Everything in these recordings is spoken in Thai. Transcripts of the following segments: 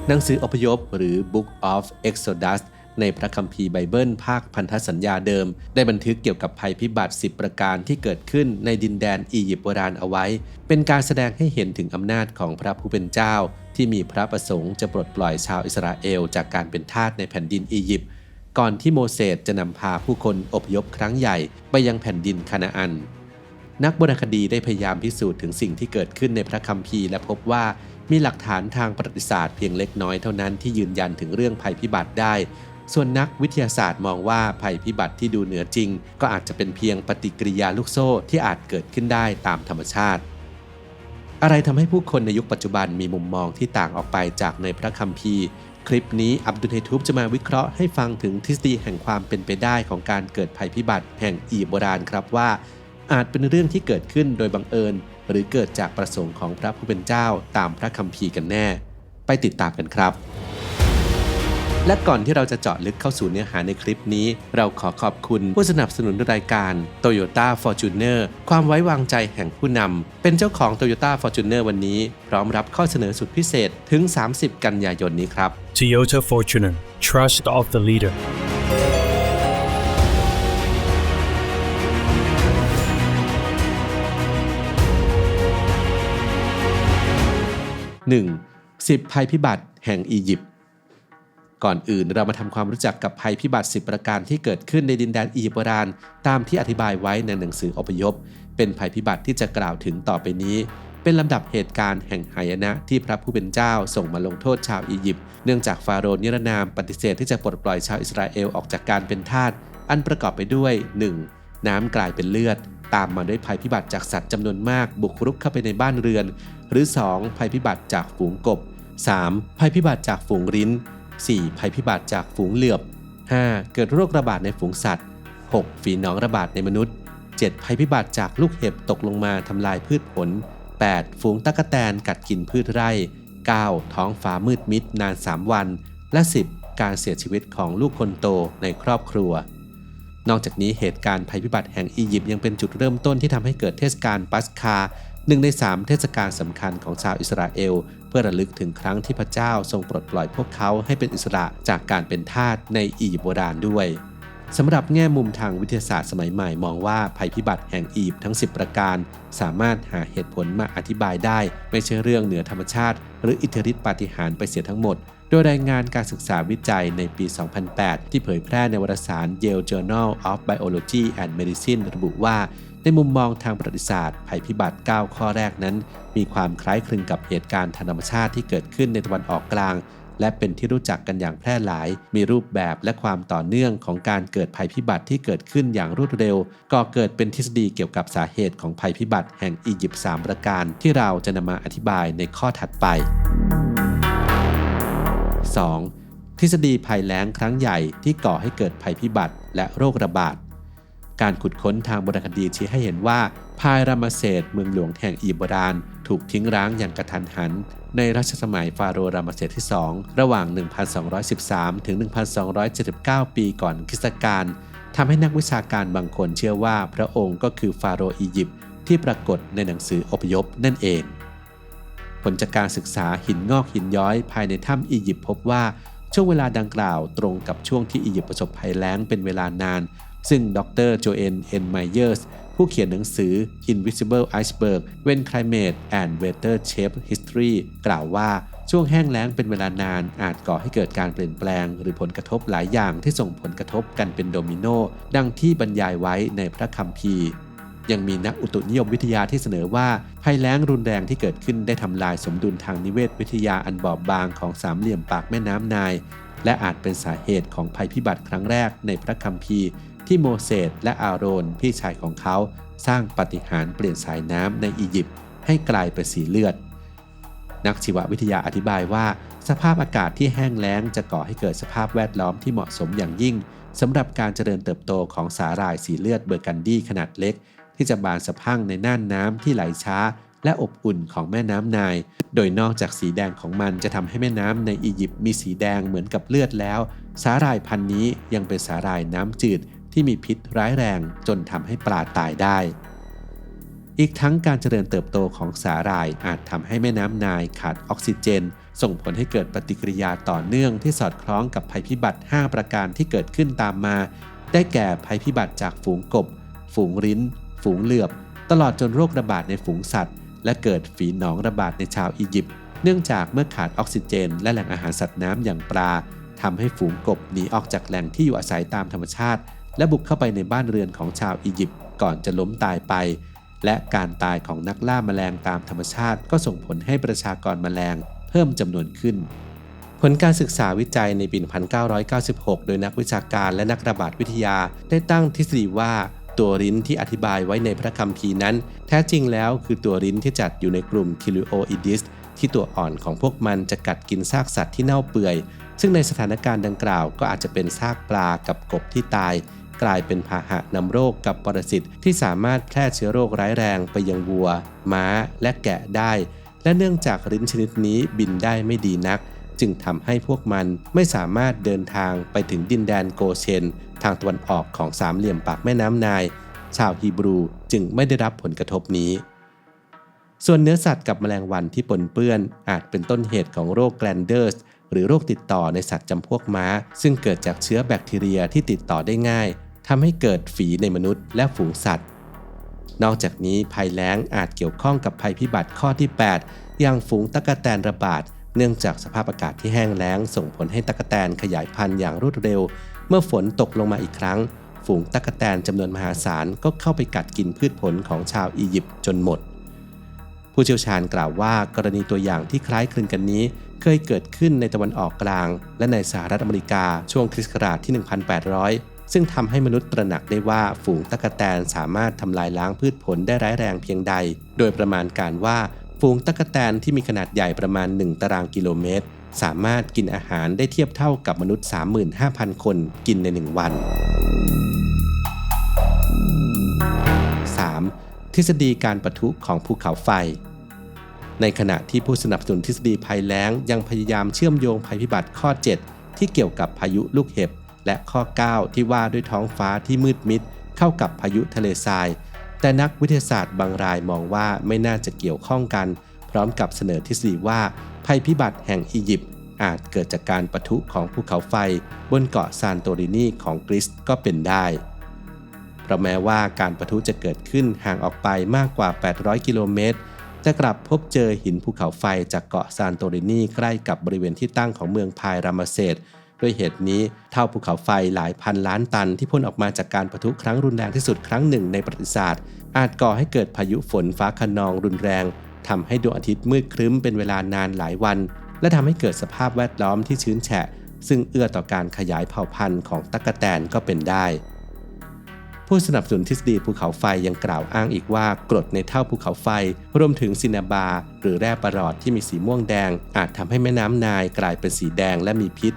หนังสืออพยพหรือ Book of Exodus ในพระคัมภีร์ไบเบิลภาคพันธสัญญาเดิมได้บันทึกเกี่ยวกับภัยพิบัติ10ประการที่เกิดขึ้นในดินแดนอียิปต์โบราณเอาไว้เป็นการแสดงให้เห็นถึงอำนาจของพระผู้เป็นเจ้าที่มีพระประสงค์จะปลดปล่อยชาวอิสราเอลจากการเป็นทาสในแผ่นดินอียิปต์ก่อนที่โมเสสจะนำพาผู้คนอพยพครั้งใหญ่ไปยังแผ่นดินคานาอันนักโบราณคดีได้พยายามพิสูจน์ถึงสิ่งที่เกิดขึ้นในพระคัมภีร์และพบว่ามีหลักฐานทางประวัติศาสตร์เพียงเล็กน้อยเท่านั้นที่ยืนยันถึงเรื่องภัยพิบัติได้ส่วนนักวิทยาศาสตร์มองว่าภัยพิบัติที่ดูเหนือจริงก็อาจจะเป็นเพียงปฏิกิริยาลูกโซ่ที่อาจเกิดขึ้นได้ตามธรรมชาติอะไรทำให้ผู้คนในยุคปัจจุบันมีมุมมองที่ต่างออกไปจากในพระคัมภีร์คลิปนี้อับดุลเฮทูบจะมาวิเคราะห์ให้ฟังถึงทฤษฎีแห่งความเป็นไปได้ของการเกิดภัยพิบัติแห่งอียิปต์โบราณครับว่าอาจเป็นเรื่องที่เกิดขึ้นโดยบังเอิญหรือเกิดจากประสงค์ของพระผู้เป็นเจ้าตามพระคัมภีร์กันแน่ไปติดตามกันครับและก่อนที่เราจะเจาะลึกเข้าสู่เนื้อหาในคลิปนี้เราขอขอบคุณผู้สนับสนุนรายการ Toyota Fortuner ความไว้วางใจแห่งผู้นำเป็นเจ้าของ Toyota Fortuner วันนี้พร้อมรับข้อเสนอสุดพิเศษถึง30กันยายนนี้ครับ Toyota Fortuner Trust of the Leader10 ภัยพิบัติแห่งอียิปต์ก่อนอื่นเรามาทำความรู้จักกับภัยพิบัติ10ประการที่เกิดขึ้นในดินแดนอียิปต์โบราณตามที่อธิบายไว้ในหนังสืออพยพเป็นภัยพิบัติที่จะกล่าวถึงต่อไปนี้เป็นลำดับเหตุการณ์แห่งหายนะที่พระผู้เป็นเจ้าส่งมาลงโทษชาวอียิปต์เนื่องจากฟาโรห์นิรนามปฏิเสธที่จะปลดปล่อยชาวอิสราเอลออกจากการเป็นทาสอันประกอบไปด้วย 1. น้ำกลายเป็นเลือดตามมาด้วยภัยพิบัติจากสัตว์จำนวนมากบุกรุกเข้าไปในบ้านเรือนหรือ 2. ภัยพิบัติจากฝูงกบ 3. ภัยพิบัติจากฝูงริ้น 4. ภัยพิบัติจากฝูงเหลือบ 5. เกิดโรคระบาดในฝูงสัตว์ 6. ฝีหนองระบาดในมนุษย์ 7. ภัยพิบัติจากลูกเห็บตกลงมาทำลายพืชผล 8. ฝูงตั๊กแตนกัดกินพืชไร่ 9. ท้องฟ้ามืดมิดนาน 3 วัน และ 10. การเสียชีวิตของลูกคนโตในครอบครัวนอกจากนี้เหตุการณ์ภัยพิบัติแห่งอียิปต์ยังเป็นจุดเริ่มต้นที่ทำให้เกิดเทศกาลปัสคา1 ใน 3 เทศกาลสำคัญของชาวอิสราเอลเพื่อระลึกถึงครั้งที่พระเจ้าทรงปลดปล่อยพวกเขาให้เป็นอิสระจากการเป็นทาสในอียิปต์โบราณด้วยสำหรับแง่มุมทางวิทยาศาสตร์สมัยใหม่มองว่าภัยพิบัติแห่งอียิปต์ทั้ง10ประการสามารถหาเหตุผลมาอธิบายได้ไม่ใช่เรื่องเหนือธรรมชาติหรืออิทธิฤทธิปาฏิหาริย์ไปเสียทั้งหมดโดยรายงานการศึกษาวิจัยในปี 2008 ที่เผยแพร่ในวารสาร Yale Journal of Biology and Medicine ระบุว่าในมุมมองทางประวัติศาสตร์ภัยพิบัติ 9 ข้อแรกนั้นมีความคล้ายคลึงกับเหตุการณ์ทางธรรมชาติที่เกิดขึ้นในตะวันออกกลางและเป็นที่รู้จักกันอย่างแพร่หลายมีรูปแบบและความต่อเนื่องของการเกิดภัยพิบัติที่เกิดขึ้นอย่างรวดเร็วก่อเกิดเป็นทฤษฎีเกี่ยวกับสาเหตุของภัยพิบัติแห่งอียิปต์3ประการที่เราจะนำมาอธิบายในข้อถัดไป 2. ทฤษฎีภัยแล้งครั้งใหญ่ที่ก่อให้เกิดภัยพิบัติและโรคระบาดการขุดค้นทางโบราณคดีชี้ให้เห็นว่าพายรามเสสเมืองหลวงแห่งอียิปต์โบราณถูกทิ้งร้างอย่างกระทันหันในรัชสมัยฟาโรห์รามเสสที่ 2 ระหว่าง 1213 ถึง 1279 ปีก่อนคริสตกาลทำให้นักวิชาการบางคนเชื่อว่าพระองค์ก็คือฟาโรห์อียิปต์ที่ปรากฏในหนังสืออพยพนั่นเองผลจากการศึกษาหินงอกหินย้อยภายในถ้ำอียิปต์พบว่าช่วงเวลาดังกล่าวตรงกับช่วงที่อียิปต์ประสบภัยแล้งเป็นเวลานานซึ่งดร. โจเอน เอ็น ไมเยอร์สผู้เขียนหนังสือ Invisible Iceberg When Climate and Weather Shape History กล่าวว่าช่วงแห้งแล้งเป็นเวลานานอาจก่อให้เกิดการเปลี่ยนแปลงหรือผลกระทบหลายอย่างที่ส่งผลกระทบกันเป็นโดมิโนดังที่บรรยายไว้ในพระคัมภีร์ยังมีนักอุตุนิยมวิทยาที่เสนอว่าภัยแล้งรุนแรงที่เกิดขึ้นได้ทำลายสมดุลทางนิเวศวิทยาอันบอบบางของสามเหลี่ยมปากแม่น้ำไนล์และอาจเป็นสาเหตุของภัยพิบัติครั้งแรกในพระคัมภีร์ที่โมเสสและอาโรนพี่ชายของเขาสร้างปาฏิหาริย์เปลี่ยนสายน้ำในอียิปต์ให้กลายเป็นสีเลือดนักชีววิทยาอธิบายว่าสภาพอากาศที่แห้งแล้งจะก่อให้เกิดสภาพแวดล้อมที่เหมาะสมอย่างยิ่งสำหรับการเจริญเติบโตของสาหร่ายสีเลือดเบอร์กันดี้ขนาดเล็กที่จะบานสะพรั่งในน่านน้ำที่ไหลช้าและอบอุ่นของแม่น้ำไนล์โดยนอกจากสีแดงของมันจะทำให้แม่น้ำในอียิปต์มีสีแดงเหมือนกับเลือดแล้วสาหร่ายพันธุ์นี้ยังเป็นสาหร่ายน้ำจืดที่มีพิษร้ายแรงจนทำให้ปลาตายได้ อีกทั้งการเจริญเติบโตของสาหร่ายอาจทำให้แม่น้ำไนล์ขาดออกซิเจนส่งผลให้เกิดปฏิกิริยาต่อเนื่องที่สอดคล้องกับภัยพิบัติ5ประการที่เกิดขึ้นตามมาได้แก่ภัยพิบัติจากฝูงกบฝูงริ้นฝูงเหลือบตลอดจนโรคระบาดในฝูงสัตว์และเกิดฝีหนองระบาดในชาวอียิปต์เนื่องจากเมื่อขาดออกซิเจนและแหล่งอาหารสัตว์น้ำอย่างปลาทำให้ฝูงกบหนีออกจากแหล่งที่อยู่อาศัยตามธรรมชาติและบุกเข้าไปในบ้านเรือนของชาวอียิปต์ก่อนจะล้มตายไปและการตายของนักล่าแมลงตามธรรมชาติก็ส่งผลให้ประชากรแมลงเพิ่มจำนวนขึ้นผลการศึกษาวิจัยในปี 1996 โดยนักวิชาการและนักระบาดวิทยาได้ตั้งทฤษฎีว่าตัวริ้นที่อธิบายไว้ในพระคัมภีร์นั้นแท้จริงแล้วคือตัวริ้นที่จัดอยู่ในกลุ่มคิลิโออิดิสที่ตัวอ่อนของพวกมันจะกัดกินซากสัตว์ที่เน่าเปื่อยซึ่งในสถานการณ์ดังกล่าวก็อาจจะเป็นซากปลากับกบที่ตายกลายเป็นพาหะนำโรคกับปรสิตที่สามารถแพร่เชื้อโรคร้ายแรงไปยังวัวม้าและแกะได้และเนื่องจากริ้นชนิดนี้บินได้ไม่ดีนักจึงทำให้พวกมันไม่สามารถเดินทางไปถึงดินแดนโกเชนทางตะวันออกของสามเหลี่ยมปากแม่น้ำไนล์ชาวฮีบรูจึงไม่ได้รับผลกระทบนี้ส่วนเนื้อสัตว์กับแมลงวันที่ปนเปื้อนอาจเป็นต้นเหตุของโรคแกลนเดอร์สหรือโรคติดต่อในสัตว์จำพวกม้าซึ่งเกิดจากเชื้อแบคทีเรียที่ติดต่อได้ง่ายทำให้เกิดฝีในมนุษย์และฝูงสัตว์นอกจากนี้ภัยแล้งอาจเกี่ยวข้องกับภัยพิบัติข้อที่ 8 อย่างฝูงตั๊กแตนระบาดเนื่องจากสภาพอากาศที่แห้งแล้งส่งผลให้ตั๊กแตนขยายพันธุ์อย่างรวดเร็วเมื่อฝนตกลงมาอีกครั้งฝูงตั๊กแตนจำนวนมหาศาลก็เข้าไปกัดกินพืชผลของชาวอียิปต์จนหมดผู้เชี่ยวชาญกล่าวว่ากรณีตัวอย่างที่คล้ายคลึงกันนี้เคยเกิดขึ้นในตะวันออกกลางและในสหรัฐอเมริกาช่วงคริสต์ศักราชที่ 1800 ซึ่งทำให้มนุษย์ตระหนักได้ว่าฝูงตั๊กแตนสามารถทำลายล้างพืชผลได้ร้ายแรงเพียงใดโดยประมาณการว่าฝูงตั๊กแตนที่มีขนาดใหญ่ประมาณ1ตารางกิโลเมตรสามารถกินอาหารได้เทียบเท่ากับมนุษย์ 35,000 คนกินใน1วัน 3. ทฤษฎีการปะทุของภูเขาไฟในขณะที่ผู้สนับสนุนทฤษฎีภัยแล้งยังพยายามเชื่อมโยงภัยพิบัติข้อ 7 ที่เกี่ยวกับพายุลูกเห็บและข้อ 9 ที่ว่าด้วยท้องฟ้าที่มืดมิดเข้ากับพายุทะเลทรายแต่นักวิทยาศาสตร์บางรายมองว่าไม่น่าจะเกี่ยวข้องกันพร้อมกับเสนอทฤษฎีว่าภัยพิบัติแห่งอียิปต์อาจเกิดจากการปะทุของภูเขาไฟบนเกาะซานโตรินีของกรีซก็เป็นได้เพราะแม้ว่าการปะทุจะเกิดขึ้นห่างออกไปมากกว่า800กิโลเมตรแต่กลับพบเจอหินภูเขาไฟจากเกาะซานโตรินีใกล้กับบริเวณที่ตั้งของเมืองพายรามเซสด้วยเหตุนี้เท่าภูเขาไฟหลายพันล้านตันที่พ่นออกมาจากการปะทุครั้งรุนแรงที่สุดครั้งหนึ่งในประวัติศาสตร์อาจก่อให้เกิดพายุฝนฟ้าคะนองรุนแรงทำให้ดวงอาทิตย์มืดครึ้มเป็นเวลานานหลายวันและทำให้เกิดสภาพแวดล้อมที่ชื้นแฉะซึ่งเอื้อต่อการขยายเผ่าพันธุ์ของตั๊กแตนก็เป็นได้ผู้สนับสนุนทฤษฎีภูเขาไฟยังกล่าวอ้างอีกว่ากรดในเท่าภูเขาไฟรวมถึงซินาบาหรือแร่ประหลอดที่มีสีม่วงแดงอาจทำให้แม่น้ำไนล์กลายเป็นสีแดงและมีพิษ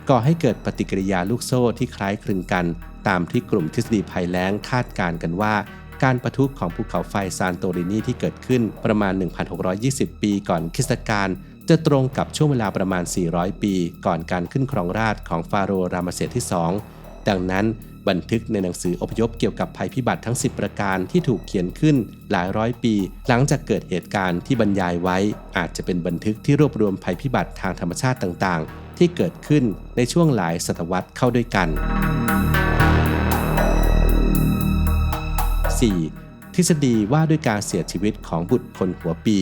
ก่อให้เกิดปฏิกิริยาลูกโซ่ที่คล้ายคลึงกันตามที่กลุ่มทฤษฎีภัยแล้งคาดการณ์กันว่าการปะทุของภูเขาไฟซานโตรินีที่เกิดขึ้นประมาณ 1,620 ปีก่อนคริสตกาลจะตรงกับช่วงเวลาประมาณ400ปีก่อนการขึ้นครองราชย์ของฟาโรห์รามเสสที่2ดังนั้นบันทึกในหนังสืออพยพเกี่ยวกับภัยพิบัติทั้ง10ประการที่ถูกเขียนขึ้นหลายร้อยปีหลังจากเกิดเหตุการณ์ที่บรรยายไว้อาจจะเป็นบันทึกที่รวบรวมภัยพิบัติทางธรรมชาติต่างๆที่เกิดขึ้นในช่วงหลายศตวรรษเข้าด้วยกัน 4. ทฤษฎีว่าด้วยการเสียชีวิตของบุตรคนหัวปี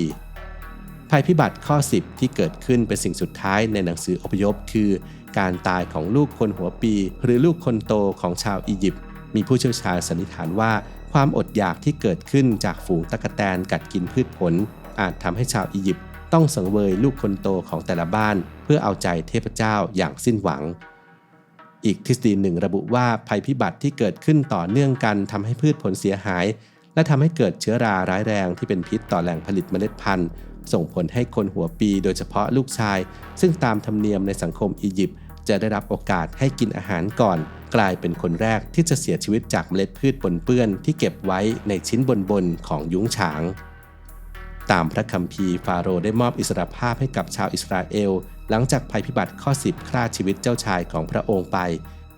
ภัยพิบัติข้อ 10 ที่เกิดขึ้นเป็นสิ่งสุดท้ายในหนังสืออพยพคือการตายของลูกคนหัวปีหรือลูกคนโตของชาวอียิปต์มีผู้เชี่ยวชาญสันนิษฐานว่าความอดอยากที่เกิดขึ้นจากฝูงตั๊กแตนกัดกินพืชผลอาจทำให้ชาวอียิปต์ต้องสังเวยลูกคนโตของแต่ละบ้านเพื่อเอาใจเทพเจ้าอย่างสิ้นหวังอีกทฤษฎีหนึ่งระบุว่าภัยพิบัติที่เกิดขึ้นต่อเนื่องกันทำให้พืชผลเสียหายและทำให้เกิดเชื้อราร้ายแรงที่เป็นพิษต่อแหล่งผลิตเมล็ดพันธุ์ส่งผลให้คนหัวปีโดยเฉพาะลูกชายซึ่งตามธรรมเนียมในสังคมอียิปต์จะได้รับโอกาสให้กินอาหารก่อนกลายเป็นคนแรกที่จะเสียชีวิตจากเมล็ดพืชปนเปื้อนที่เก็บไว้ในชิ้นบนของยุ้งฉางตามพระคัมภีร์ฟาโรห์ได้มอบอิสรภาพให้กับชาวอิสราเอลหลังจากภัยพิบัติข้อ 10 ฆ่าชีวิตเจ้าชายของพระองค์ไป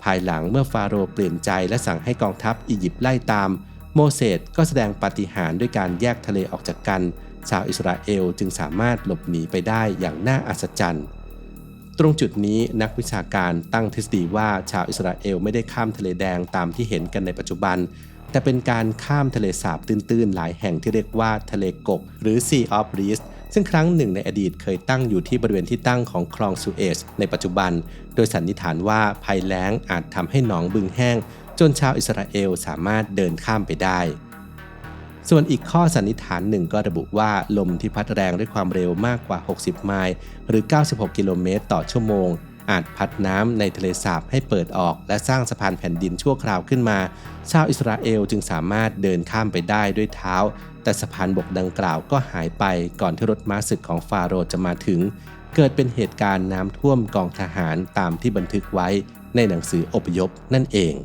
ภายหลังเมื่อฟาโรห์เปลี่ยนใจและสั่งให้กองทัพอียิปต์ไล่ตาม โมเสสก็แสดงปาฏิหาริย์ด้วยการแยกทะเลออกจากกันชาวอิสราเอลจึงสามารถหลบหนีไปได้อย่างน่าอัศจรรย์ตรงจุดนี้นักวิชาการตั้งทฤษฎีว่าชาวอิสราเอลไม่ได้ข้ามทะเลแดงตามที่เห็นกันในปัจจุบันแต่เป็นการข้ามทะเลสาบตื้นๆหลายแห่งที่เรียกว่าทะเลกกหรือ Sea of Reeds ซึ่งครั้งหนึ่งในอดีตเคยตั้งอยู่ที่บริเวณที่ตั้งของคลองสุเอซในปัจจุบันโดยสันนิษฐานว่าภัยแล้งอาจทำให้หนองบึงแห้งจนชาวอิสราเอลสามารถเดินข้ามไปได้ส่วนอีกข้อสันนิษฐานหนึ่งก็ระบุว่าลมที่พัดแรงด้วยความเร็วมากกว่า60ไมล์หรือ96กิโลเมตรต่อชั่วโมงอาจพัดน้ำในทะเลสาบให้เปิดออกและสร้างสะพานแผ่นดินชั่วคราวขึ้นมาชาวอิสราเอลจึงสามารถเดินข้ามไปได้ด้วยเท้าแต่สะพานบกดังกล่าวก็หายไปก่อนที่รถม้าศึกของฟาโรห์จะมาถึงเกิดเป็นเหตุการณ์น้ำท่วมกองทหารตามที่บันทึกไว้ในหนังสืออพยพนั่นเอง